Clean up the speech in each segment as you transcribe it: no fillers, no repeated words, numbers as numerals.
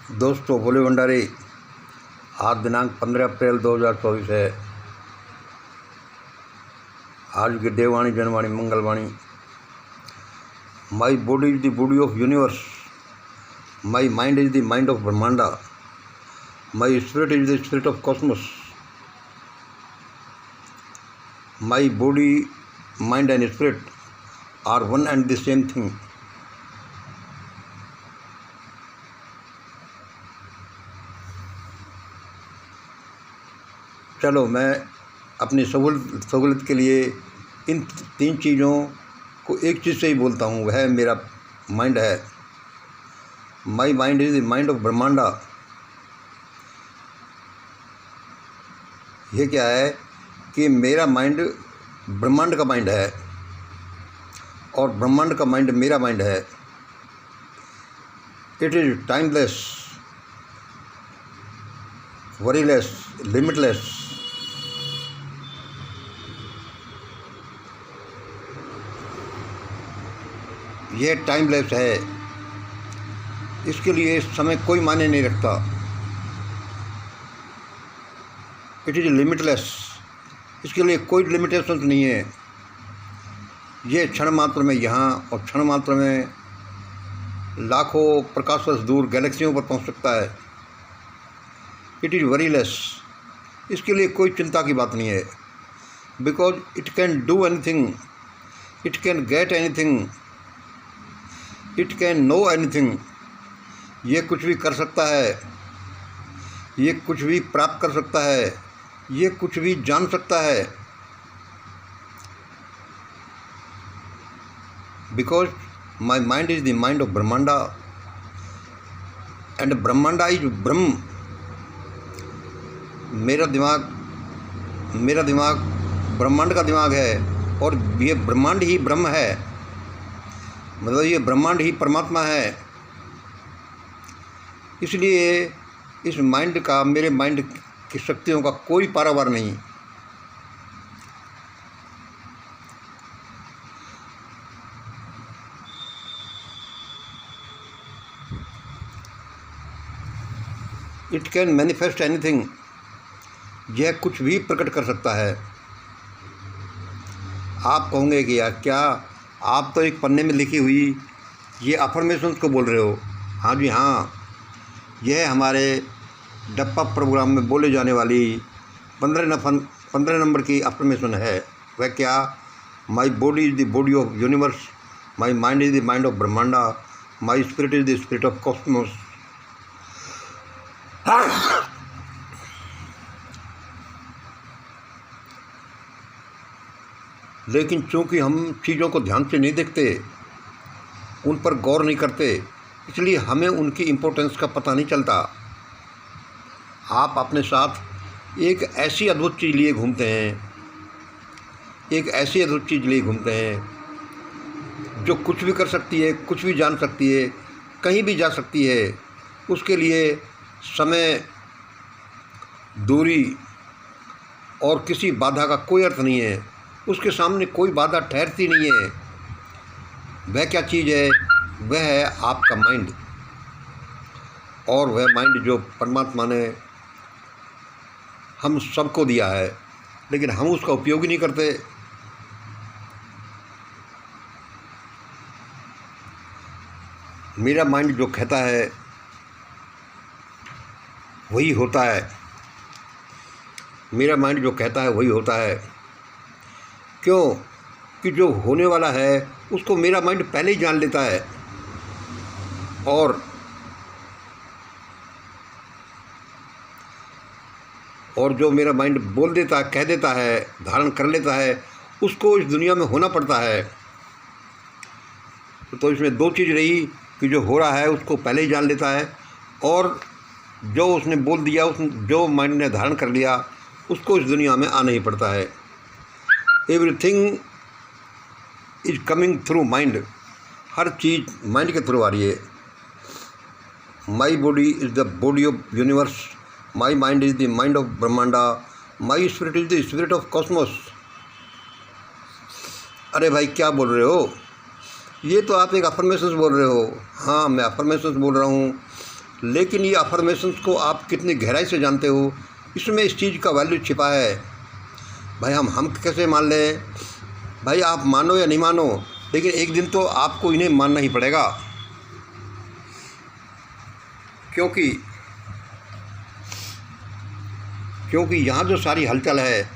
दोस्तों, भोले भंडारी। आज दिनांक 15 अप्रैल 2024 है। आज की देववाणी, जनवाणी, मंगलवाणी। My body is the body of universe, my mind is the mind of Brahmanda, my spirit is the spirit of cosmos. My body, mind and spirit are one and the same thing. चलो, मैं अपनी सहूलत के लिए इन तीन चीज़ों को एक चीज़ से ही बोलता हूँ, वह मेरा माइंड है। My mind is the mind of Brahmanda. ये क्या है कि मेरा माइंड ब्रह्मांड का माइंड है और ब्रह्मांड का माइंड मेरा माइंड है। It is timeless, worry less, limitless. यह टाइमलेस है, इसके लिए समय कोई मायने नहीं रखता। इट इज़ लिमिटलेस, इसके लिए कोई लिमिटेशन नहीं है। ये क्षण मात्र में यहाँ और क्षण मात्र में लाखों प्रकाश वर्ष दूर गैलेक्सियों पर पहुँच सकता है। इट इज़ वरीलेस, इसके लिए कोई चिंता की बात नहीं है। Because it can do anything, it can get anything, it can know anything. ये कुछ भी कर सकता है, ये कुछ भी प्राप्त कर सकता है, ये कुछ भी जान सकता है। Because my mind is the mind of Brahmanda and Brahmanda is Brahman. मेरा दिमाग ब्रह्मांड का दिमाग है और ये ब्रह्मांड ही ब्रह्म है। मतलब ये ब्रह्मांड ही परमात्मा है। इसलिए इस माइंड का, मेरे माइंड की शक्तियों का कोई पारावार नहीं। इट कैन मैनिफेस्ट एनीथिंग, यह कुछ भी प्रकट कर सकता है। आप कहोगे कि यार, क्या आप तो एक पन्ने में लिखी हुई ये अफर्मेशंस को बोल रहे हो। हाँ जी हाँ, यह हमारे डप्पा प्रोग्राम में बोले जाने वाली 15 नंबर की अफर्मेशन है। वह क्या? My body is the body of universe, my mind is the mind of Brahmanda, my spirit is the spirit of cosmos. लेकिन चूँकि हम चीज़ों को ध्यान से नहीं देखते, उन पर गौर नहीं करते, इसलिए हमें उनकी इम्पोर्टेंस का पता नहीं चलता। आप अपने साथ एक ऐसी अद्भुत चीज़ लिए घूमते हैं, एक ऐसी अद्भुत चीज़ लिए घूमते हैं जो कुछ भी कर सकती है, कुछ भी जान सकती है, कहीं भी जा सकती है। उसके लिए समय, दूरी और किसी बाधा का कोई अर्थ नहीं है। उसके सामने कोई बाधा ठहरती नहीं है। वह क्या चीज़ है? वह है आपका माइंड। और वह माइंड जो परमात्मा ने हम सबको दिया है, लेकिन हम उसका उपयोग ही नहीं करते। मेरा माइंड जो कहता है वही होता है। मेरा माइंड जो कहता है वही होता है। क्यों? कि जो होने वाला है उसको मेरा माइंड पहले ही जान लेता है। और जो मेरा माइंड बोल देता है, कह देता है, धारण कर लेता है, उसको इस दुनिया में होना पड़ता है। तो इसमें दो चीज़ रही कि जो हो रहा है उसको पहले ही जान लेता है, और जो उसने बोल दिया, जो माइंड ने धारण कर लिया, उसको इस दुनिया में आना ही पड़ता है। Everything is coming through mind. हर चीज़ माइंड के थ्रू आ रही है। My body is the body of universe, my mind is the mind of Brahmanda, my spirit is the spirit of cosmos. अरे भाई, क्या बोल रहे हो? ये तो आप एक अफर्मेशंस बोल रहे हो। हाँ, मैं अफर्मेशंस बोल रहा हूँ लेकिन ये अफर्मेशंस को आप कितनी गहराई से जानते हो, इसमें इस चीज़ का वैल्यू छिपा है। भाई हम कैसे मान लें? भाई आप मानो या नहीं मानो, लेकिन एक दिन तो आपको इन्हें मानना ही पड़ेगा, क्योंकि यहाँ जो सारी हलचल है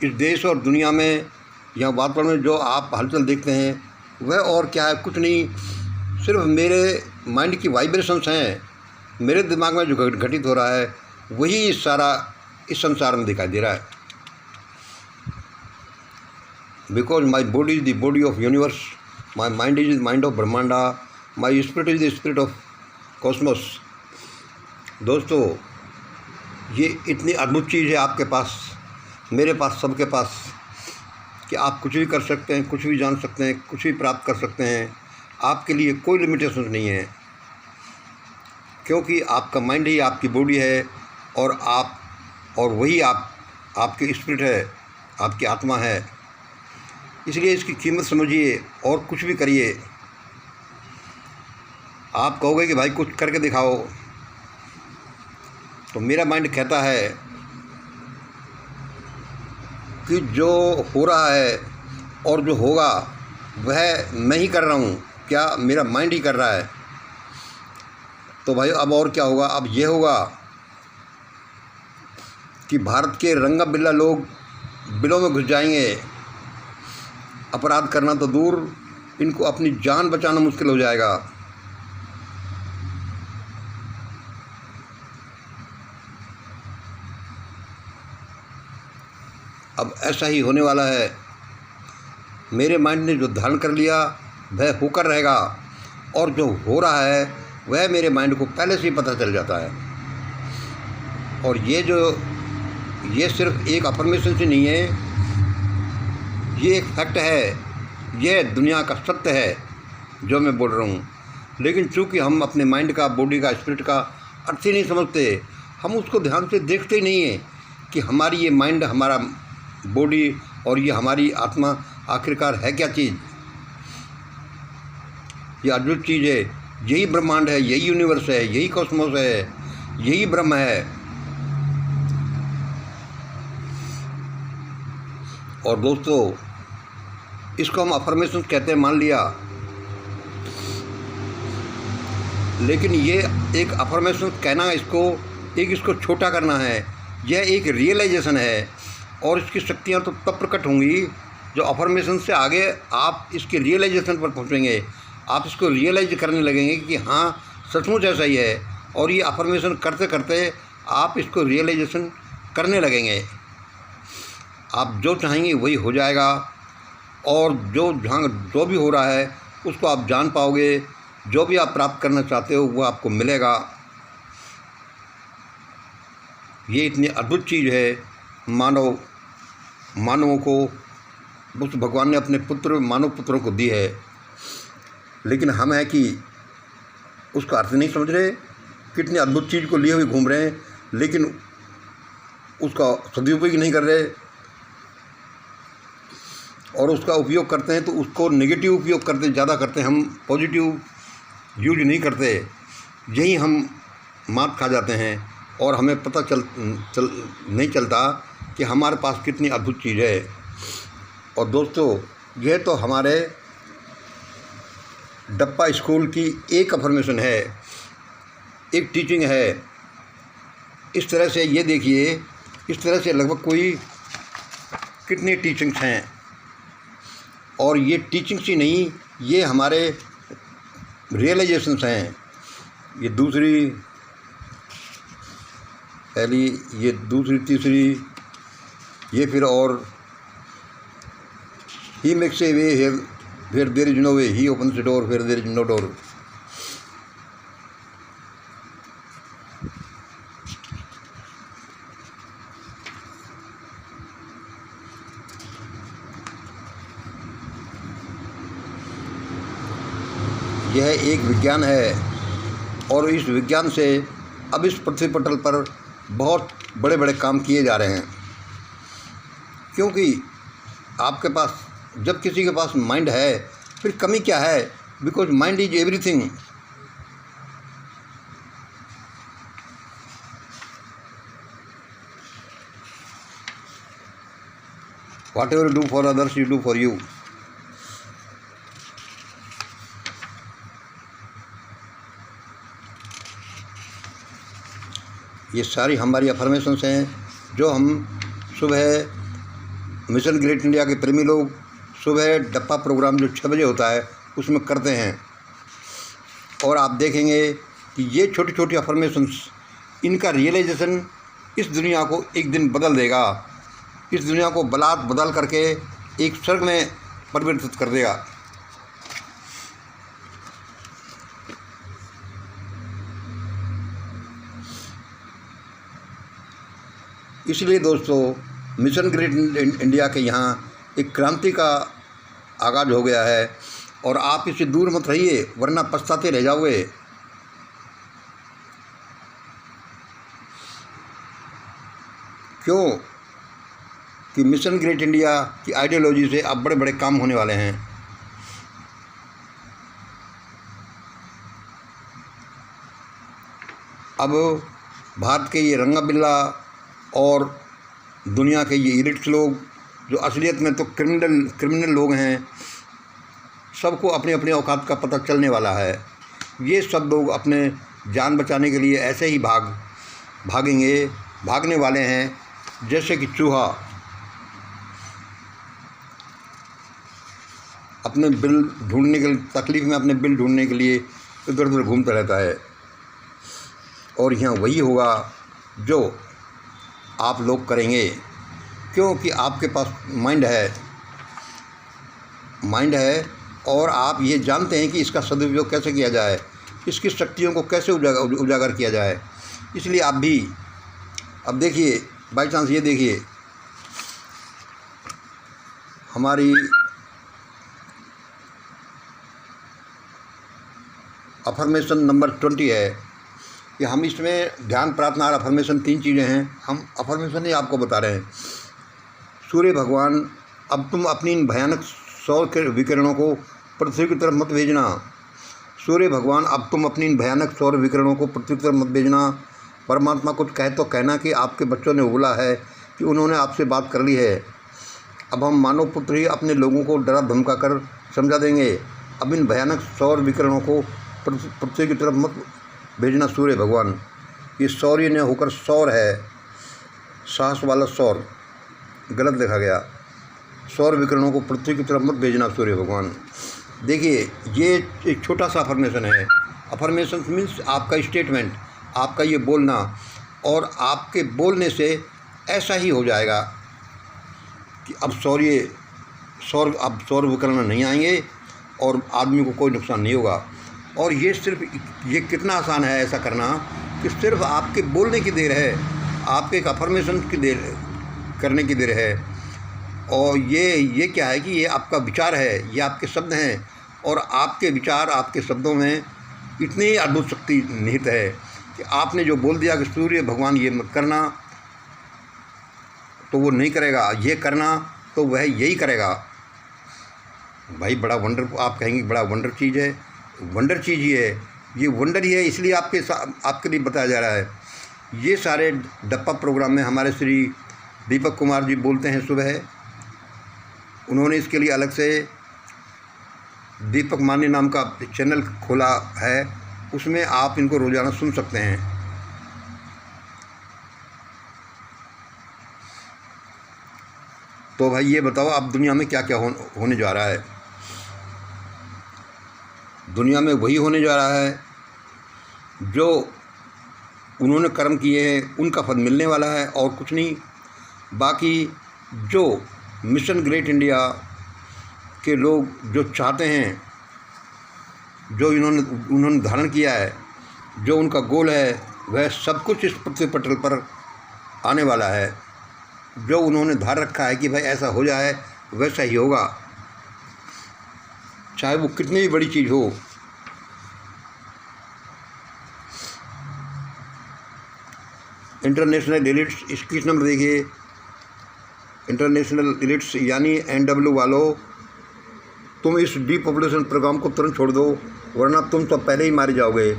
इस देश और दुनिया में, या वातावरण में जो आप हलचल देखते हैं, वह और क्या है, कुछ नहीं, सिर्फ मेरे माइंड की वाइब्रेशंस हैं। मेरे दिमाग में जो घटित हो रहा है वही सारा इस संसार में दिखाई दे रहा है। Because my body is the body of universe, my mind is the mind of Brahmanda, my spirit is the spirit of cosmos. दोस्तों, ये इतनी अद्भुत चीज़ है आपके पास, मेरे पास, सबके पास, कि आप कुछ भी कर सकते हैं, कुछ भी जान सकते हैं, कुछ भी प्राप्त कर सकते हैं। आपके लिए कोई लिमिटेशन नहीं है, क्योंकि आपका माइंड ही आपकी बॉडी है, और वही आपकी स्पिरिट है, आपकी आत्मा है। इसलिए इसकी कीमत समझिए और कुछ भी करिए। आप कहोगे कि भाई कुछ करके दिखाओ, तो मेरा माइंड कहता है कि जो हो रहा है और जो होगा वह मैं ही कर रहा हूँ। क्या मेरा माइंड ही कर रहा है? तो भाई अब और क्या होगा? अब ये होगा कि भारत के रंगा बिल्ला लोग बिलों में घुस जाएंगे। अपराध करना तो दूर, इनको अपनी जान बचाना मुश्किल हो जाएगा। अब ऐसा ही होने वाला है। मेरे माइंड ने जो धारण कर लिया वह होकर रहेगा, और जो हो रहा है वह मेरे माइंड को पहले से ही पता चल जाता है। और ये सिर्फ एक अफर्मेशन से नहीं है, ये एक फैक्ट है, यह दुनिया का सत्य है जो मैं बोल रहा हूँ। लेकिन चूँकि हम अपने माइंड का, बॉडी का, स्पिरिट का अर्थ ही नहीं समझते, हम उसको ध्यान से देखते ही नहीं हैं कि हमारी ये माइंड, हमारा बॉडी और ये हमारी आत्मा आखिरकार है क्या चीज़। ये अद्भुत चीज़ है, यही ब्रह्मांड है, यही यूनिवर्स है, यही कॉस्मोस है, यही ब्रह्म है। और दोस्तों, इसको हम अफर्मेशन कहते हैं, मान लिया, लेकिन ये एक अफर्मेशन कहना, इसको छोटा करना है। यह एक रियलाइजेशन है, और इसकी शक्तियाँ तो तब प्रकट होंगी जो अफर्मेशन से आगे आप इसके रियलाइजेशन पर पहुँचेंगे। आप इसको रियलाइज करने लगेंगे कि हाँ, सचमुच ऐसा ही है, और ये अफर्मेशन करते करते आप इसको रियलाइजेशन करने लगेंगे। आप जो चाहेंगे वही हो जाएगा, और जो भी हो रहा है उसको आप जान पाओगे। जो भी आप प्राप्त करना चाहते हो वो आपको मिलेगा। ये इतनी अद्भुत चीज़ है, मानवों को उस भगवान ने अपने मानव पुत्रों को दी है, लेकिन हम है कि उसका अर्थ नहीं समझ रहे। कितनी अद्भुत चीज़ को लिए हुए घूम रहे हैं, लेकिन उसका सदुपयोग नहीं कर रहे, और उसका उपयोग करते हैं तो उसको नेगेटिव उपयोग ज़्यादा करते हैं। हम पॉजिटिव यूज नहीं करते। यही हम मात खा जाते हैं, और हमें पता नहीं चलता कि हमारे पास कितनी अद्भुत चीज़ है। और दोस्तों, यह तो हमारे डप्पा स्कूल की एक अफर्मेशन है, एक टीचिंग है। इस तरह से ये देखिए, इस तरह से लगभग कोई कितनी टीचिंग्स हैं, और ये टीचिंग्स ही नहीं, ये हमारे रियलाइजेशंस हैं। ये दूसरी, पहली, ये दूसरी, तीसरी, ये फिर और he makes a way here where there is no way, he opens the door where there is no door. यह एक विज्ञान है, और इस विज्ञान से अब इस पृथ्वी पटल पर बहुत बड़े बड़े काम किए जा रहे हैं। क्योंकि आपके पास, जब किसी के पास माइंड है, फिर कमी क्या है? Because mind is everything. What ever you do for others you do for you. ये सारी हमारी अफर्मेशंस हैं जो हम सुबह मिशन ग्रेट इंडिया के प्रेमी लोग सुबह डप्पा प्रोग्राम जो 6 बजे होता है उसमें करते हैं। और आप देखेंगे कि ये छोटी छोटी अफर्मेशंस, इनका रियलाइजेशन इस दुनिया को एक दिन बदल देगा, इस दुनिया को बदल करके एक स्वर्ग में परिवर्तित कर देगा। इसलिए दोस्तों मिशन ग्रेट इंडिया के यहाँ एक क्रांति का आगाज़ हो गया है और आप इससे दूर मत रहिए वरना पछताते रह जाओगे। क्यों कि मिशन ग्रेट इंडिया की आइडियोलॉजी से अब बड़े बड़े काम होने वाले हैं। अब भारत के ये रंगा बिल्ला और दुनिया के ये इलिट्स लोग जो असलियत में तो क्रिमिनल लोग हैं, सबको अपने अपने औकात का पता चलने वाला है। ये सब लोग अपने जान बचाने के लिए ऐसे ही भागने वाले हैं जैसे कि चूहा अपने बिल ढूंढने के तकलीफ़ में अपने बिल ढूंढने के लिए इधर उधर घूमता रहता है। और यहाँ वही होगा जो आप लोग करेंगे, क्योंकि आपके पास माइंड है और आप ये जानते हैं कि इसका सदुपयोग कैसे किया जाए, इसकी शक्तियों को कैसे उजागर किया जाए। इसलिए आप भी अब देखिए, बाई चांस ये देखिए, हमारी अफर्मेशन नंबर 20 है कि हम इसमें ध्यान प्रार्थना और अफर्मेशन 3 चीज़ें हैं। हम अफर्मेशन ही आपको बता रहे हैं। सूर्य भगवान, अब तुम अपनी इन भयानक सौर के विकिरणों को पृथ्वी की तरफ मत भेजना। सूर्य भगवान, अब तुम अपनी इन भयानक सौर विकिरणों को पृथ्वी की तरफ मत भेजना। परमात्मा कुछ कहे तो कहना कि आपके बच्चों ने बोला है कि उन्होंने आपसे बात कर ली है। अब हम मानव पुत्र ही अपने लोगों को डरा धमका कर समझा देंगे। अब इन भयानक सौर विकिरणों को पृथ्वी की तरफ मत भेजना सूर्य भगवान। ये सौर्य ने होकर सौर है, साहस वाला सौर, गलत लिखा गया। सौर विकिरणों को पृथ्वी की तरफ मत भेजना सूर्य भगवान। देखिए, ये एक छोटा सा अफर्मेशन है। अफर्मेशन मीन्स आपका स्टेटमेंट, आपका ये बोलना, और आपके बोलने से ऐसा ही हो जाएगा कि अब सौर विकिरण नहीं आएंगे और आदमी को कोई नुकसान नहीं होगा। और ये कितना आसान है ऐसा करना कि सिर्फ आपके बोलने की देर है, आपके एक अफर्मेशन की देर करने की देर है। और ये क्या है कि ये आपका विचार है, ये आपके शब्द हैं, और आपके विचार, आपके शब्दों में इतनी अद्भुत शक्ति निहित है कि आपने जो बोल दिया कि सूर्य भगवान ये मत करना, तो वो नहीं करेगा। ये करना तो वह यही करेगा। भाई बड़ा वंडर, आप कहेंगे बड़ा वंडर चीज़ है। वंडर चीज़ ही है, ये वंडर ही है, इसलिए आपके लिए बताया जा रहा है। ये सारे डप्पा प्रोग्राम में हमारे श्री दीपक कुमार जी बोलते हैं सुबह। उन्होंने इसके लिए अलग से दीपक मान्य नाम का चैनल खोला है, उसमें आप इनको रोज़ाना सुन सकते हैं। तो भाई ये बताओ, अब दुनिया में क्या क्या होने जा रहा है। दुनिया में वही होने जा रहा है जो उन्होंने कर्म किए हैं उनका फल मिलने वाला है, और कुछ नहीं। बाकी जो मिशन ग्रेट इंडिया के लोग जो चाहते हैं, जो उन्होंने धारण किया है, जो उनका गोल है, वह सब कुछ इस पृथ्वी पटल पर आने वाला है। जो उन्होंने धार रखा है कि भाई ऐसा हो जाए, वैसा ही होगा, चाहे वो कितनी भी बड़ी चीज़ हो। इंटरनेशनल एलिट्स, 21 नंबर देखिए। इंटरनेशनल एलिट्स यानी NW वालों, तुम इस डीपॉपुलेशन प्रोग्राम को तुरंत छोड़ दो, वरना तुम तो पहले ही मारे जाओगे।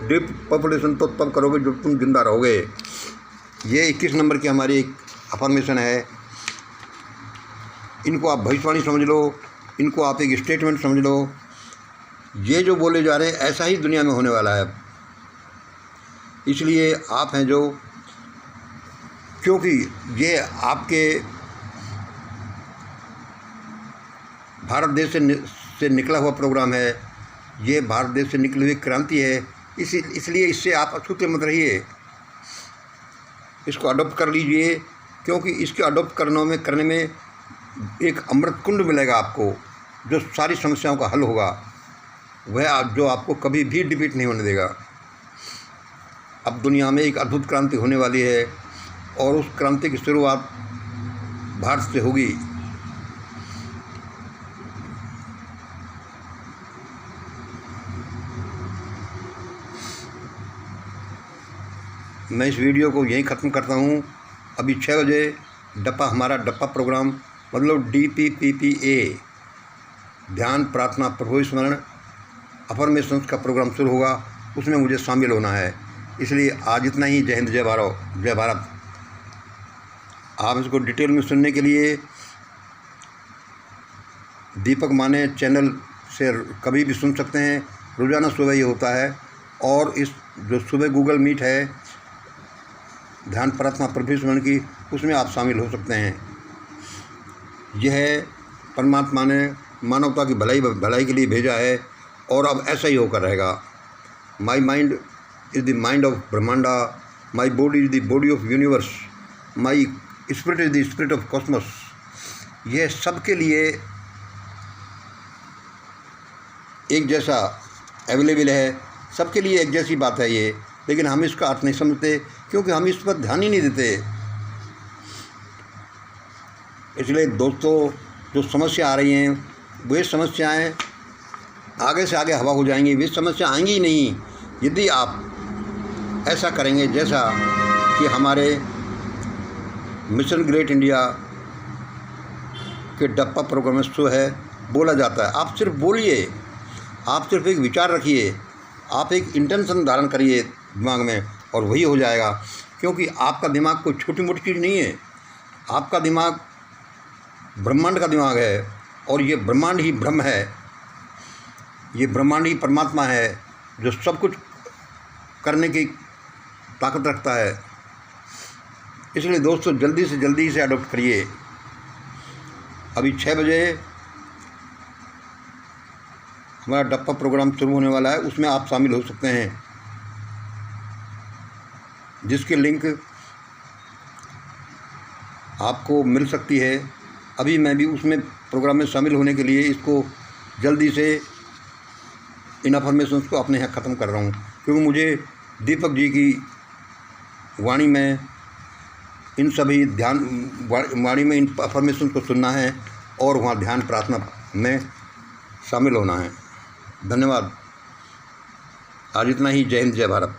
डीपॉपुलेशन तो तब करोगे जब तुम जिंदा रहोगे। ये 21 नंबर की हमारी एक अफर्मेशन है। इनको आप भविष्यवाणी समझ लो, इनको आप एक स्टेटमेंट समझ लो। ये जो बोले जा रहे हैं ऐसा ही दुनिया में होने वाला है। इसलिए आप हैं जो, क्योंकि ये आपके भारत देश से निकला हुआ प्रोग्राम है, ये भारत देश से निकली हुई क्रांति है। इसलिए इससे आप अछूते मत रहिए, इसको अडॉप्ट कर लीजिए, क्योंकि इसके अडॉप्ट करने में एक अमृत कुंड मिलेगा आपको, जो सारी समस्याओं का हल होगा, वह जो आपको कभी भी डिफीट नहीं होने देगा। अब दुनिया में एक अद्भुत क्रांति होने वाली है और उस क्रांति की शुरुआत भारत से होगी। मैं इस वीडियो को यहीं ख़त्म करता हूँ। अभी 6 बजे हमारा डप्पा प्रोग्राम, मतलब DPPPA, ध्यान प्रार्थना प्रभु स्मरण अफर्मेशंस का प्रोग्राम शुरू होगा। उसमें मुझे शामिल होना है। इसलिए आज इतना ही। जय हिंद, जय भारत। आप इसको डिटेल में सुनने के लिए दीपक माने चैनल से कभी भी सुन सकते हैं। रोज़ाना सुबह ये होता है। और इस जो सुबह गूगल मीट है ध्यान प्रार्थना प्रभु स्मरण की, उसमें आप शामिल हो सकते हैं। यह परमात्मा ने मानवता की भलाई के लिए भेजा है और अब ऐसा ही होकर रहेगा। My mind is the mind of Brahmanda, my body is the body of universe, my spirit is the spirit of cosmos. यह सबके लिए एक जैसा अवेलेबल है, सबके लिए एक जैसी बात है ये। लेकिन हम इसका अर्थ नहीं समझते, क्योंकि हम इस पर ध्यान ही नहीं देते। इसलिए दोस्तों, जो समस्या आ रही हैं वे समस्याएं आगे से आगे हवा हो जाएंगी, वे समस्या आएंगी ही नहीं यदि आप ऐसा करेंगे जैसा कि हमारे मिशन ग्रेट इंडिया के डप्पा प्रोग्राम में शो है बोला जाता है। आप सिर्फ बोलिए, आप सिर्फ एक विचार रखिए, आप एक इंटेंशन धारण करिए दिमाग में, और वही हो जाएगा। क्योंकि आपका दिमाग कोई छोटी मोटी चीज़ नहीं है। आपका दिमाग ब्रह्मांड का दिमाग है, और ये ब्रह्मांड ही ब्रह्म है, ये ब्रह्मांड ही परमात्मा है जो सब कुछ करने की ताकत रखता है। इसलिए दोस्तों, जल्दी से जल्दी इसे अडॉप्ट करिए। अभी 6 बजे हमारा डप्पा प्रोग्राम शुरू होने वाला है, उसमें आप शामिल हो सकते हैं, जिसकी लिंक आपको मिल सकती है। अभी मैं भी उसमें प्रोग्राम में शामिल होने के लिए इसको जल्दी से इन अफर्मेशंस को अपने यहाँ ख़त्म कर रहा हूँ, क्योंकि मुझे दीपक जी की वाणी में इन सभी वाणी में इन अफर्मेशंस को सुनना है और वहाँ ध्यान प्रार्थना में शामिल होना है। धन्यवाद। आज इतना ही। जय हिंद, जय भारत।